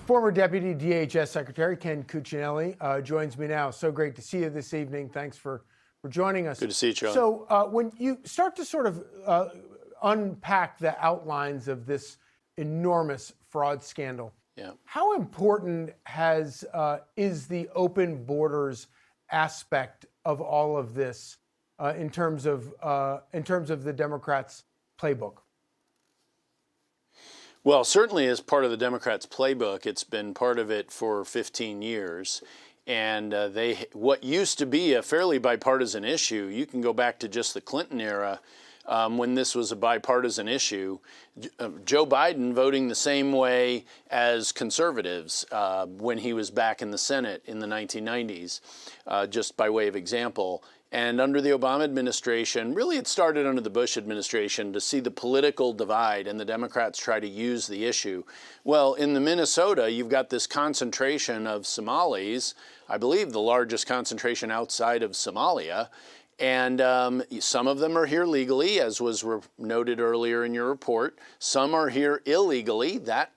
Former Deputy DHS Secretary Ken Cuccinelli joins me now. So great to see you this evening. Thanks for joining us. Good to see you, John. So when you start to sort of unpack the outlines of this enormous fraud scandal, how important is the open borders aspect of all of this in terms of the Democrats' playbook? Well, certainly as part of the Democrats' playbook, it's been part of it for 15 years. And what used to be a fairly bipartisan issue, you can go back to just the Clinton era when this was a bipartisan issue. Joe Biden voting the same way as conservatives when he was back in the Senate in the 1990s, just by way of example. And under the Obama administration, really it started under the Bush administration to see the political divide and the Democrats try to use the issue. Well, in the Minnesota, you've got this concentration of Somalis, I believe the largest concentration outside of Somalia. And some of them are here legally, as was noted earlier in your report. Some are here illegally. That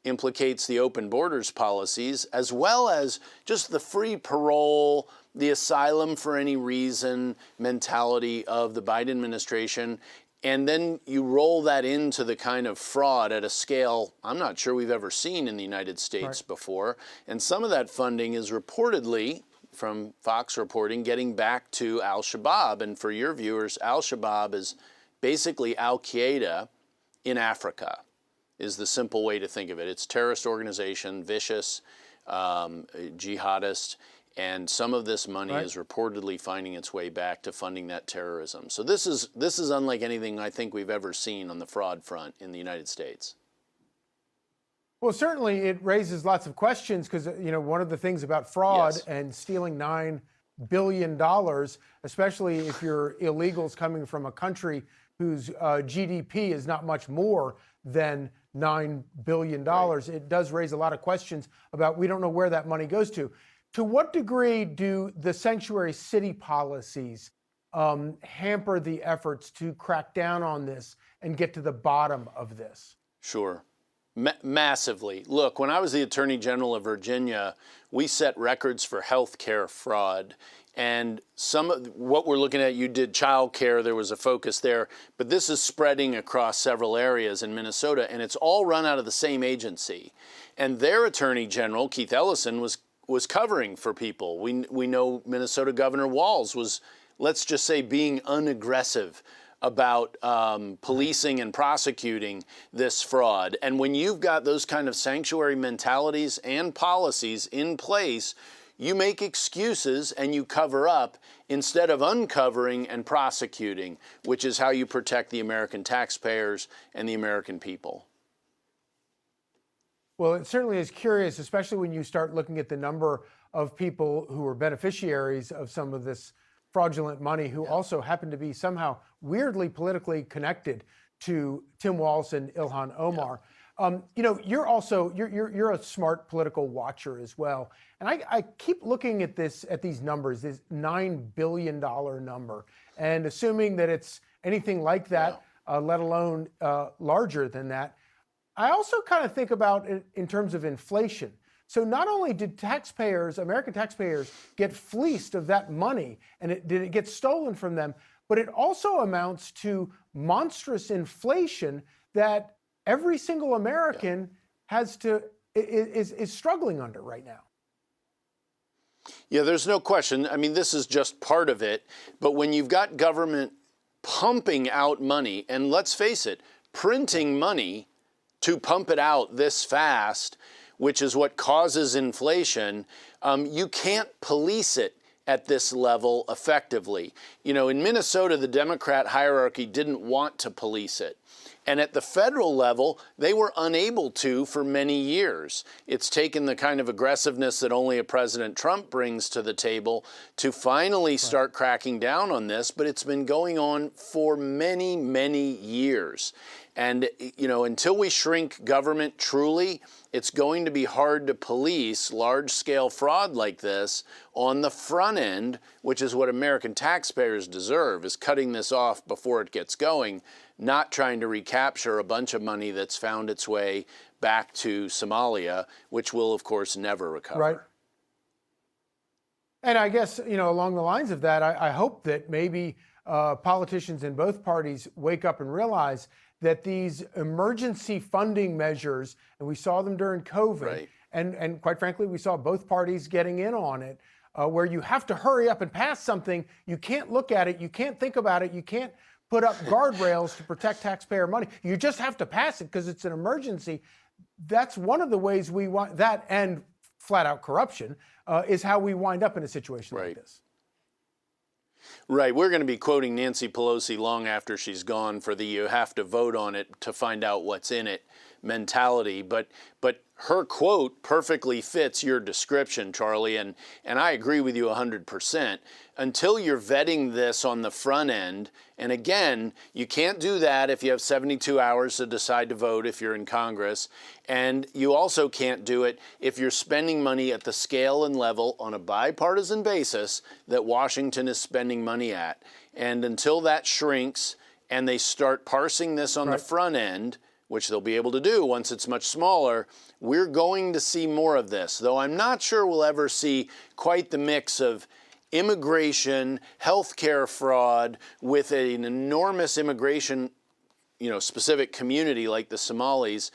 implicates the open borders policies, as well as just the free parole, the asylum for any reason mentality of the Biden administration. And then you roll that into the kind of fraud at a scale I'm not sure we've ever seen in the United States before. And some of that funding is reportedly, from Fox reporting, getting back to al-Shabaab. And for your viewers, al-Shabaab is basically Al-Qaeda in Africa, is the simple way to think of it. It's a terrorist organization, vicious, jihadist, and some of this money is reportedly finding its way back to funding that terrorism. So this is unlike anything I think we've ever seen on the fraud front in the United States. Well, certainly it raises lots of questions because, you know, one of the things about fraud and stealing $9 billion, especially if you're illegals coming from a country whose GDP is not much more than $9 billion, it does raise a lot of questions about we don't know where that money goes to. To what degree do the sanctuary city policies hamper the efforts to crack down on this and get to the bottom of this? Sure. Massively. Look, when I was the Attorney General of Virginia, we set records for health care fraud. And some of what we're looking at, you did child care, there was a focus there, but this is spreading across several areas in Minnesota, and it's all run out of the same agency. And their Attorney General, Keith Ellison, was covering for people. We know Minnesota Governor Walz was, let's just say, being unaggressive about policing and prosecuting this fraud. And when you've got those kind of sanctuary mentalities and policies in place, you make excuses and you cover up instead of uncovering and prosecuting, which is how you protect the American taxpayers and the American people. Well, it certainly is curious, especially when you start looking at the number of people who are beneficiaries of some of this fraudulent money who also happen to be somehow weirdly politically connected to Tim Walz and Ilhan Omar. You know, you're a smart political watcher as well. And I keep looking at these numbers, this $9 billion number, and assuming that it's anything like that, let alone larger than that. I also kind of think about it in terms of inflation. So not only did taxpayers, American taxpayers, get fleeced of that money and did it get stolen from them, but it also amounts to monstrous inflation that every single American is struggling under right now. Yeah, there's no question. I mean, this is just part of it. But when you've got government pumping out money, and let's face it, printing money to pump it out this fast, which is what causes inflation, you can't police it at this level effectively. You know, in Minnesota, the Democrat hierarchy didn't want to police it. And at the federal level, they were unable to for many years. It's taken the kind of aggressiveness that only a President Trump brings to the table to finally start cracking down on this, but it's been going on for many, many years. And, you know, until we shrink government truly, it's going to be hard to police large-scale fraud like this on the front end, which is what American taxpayers deserve, is cutting this off before it gets going, not trying to recapture a bunch of money that's found its way back to Somalia, which will, of course, never recover. Right. And I guess, along the lines of that, I hope that maybe politicians in both parties wake up and realize that these emergency funding measures, and we saw them during COVID, right. and quite frankly, we saw both parties getting in on it, where you have to hurry up and pass something. You can't look at it. You can't think about it. You can't put up guardrails to protect taxpayer money. You just have to pass it because it's an emergency. That's one of the ways we want that, and flat out corruption is how we wind up in a situation like this. Right. We're going to be quoting Nancy Pelosi long after she's gone for the "you have to vote on it to find out what's in it" mentality. But her quote perfectly fits your description, Charlie, and I agree with you 100%. Until you're vetting this on the front end, and again, you can't do that if you have 72 hours to decide to vote if you're in Congress, and you also can't do it if you're spending money at the scale and level on a bipartisan basis that Washington is spending money at. And until that shrinks and they start parsing this on the front end, which they'll be able to do once it's much smaller, we're going to see more of this. Though I'm not sure we'll ever see quite the mix of immigration, healthcare fraud with an enormous immigration, specific community like the Somalis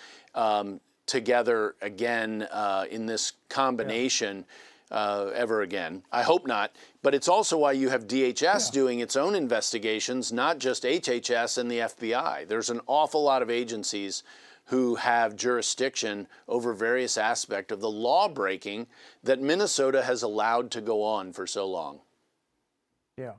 together again in this combination ever again. I hope not. But it's also why you have DHS doing its own investigations, not just HHS and the FBI. There's an awful lot of agencies who have jurisdiction over various aspects of the law breaking that Minnesota has allowed to go on for so long. Yeah.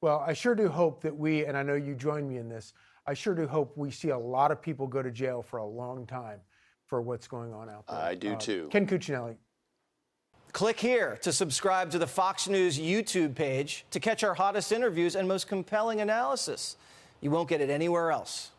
Well, I sure do hope that and I know you join me in this, I sure do hope we see a lot of people go to jail for a long time for what's going on out there. I do too. Ken Cuccinelli. Click here to subscribe to the Fox News YouTube page to catch our hottest interviews and most compelling analysis. You won't get it anywhere else.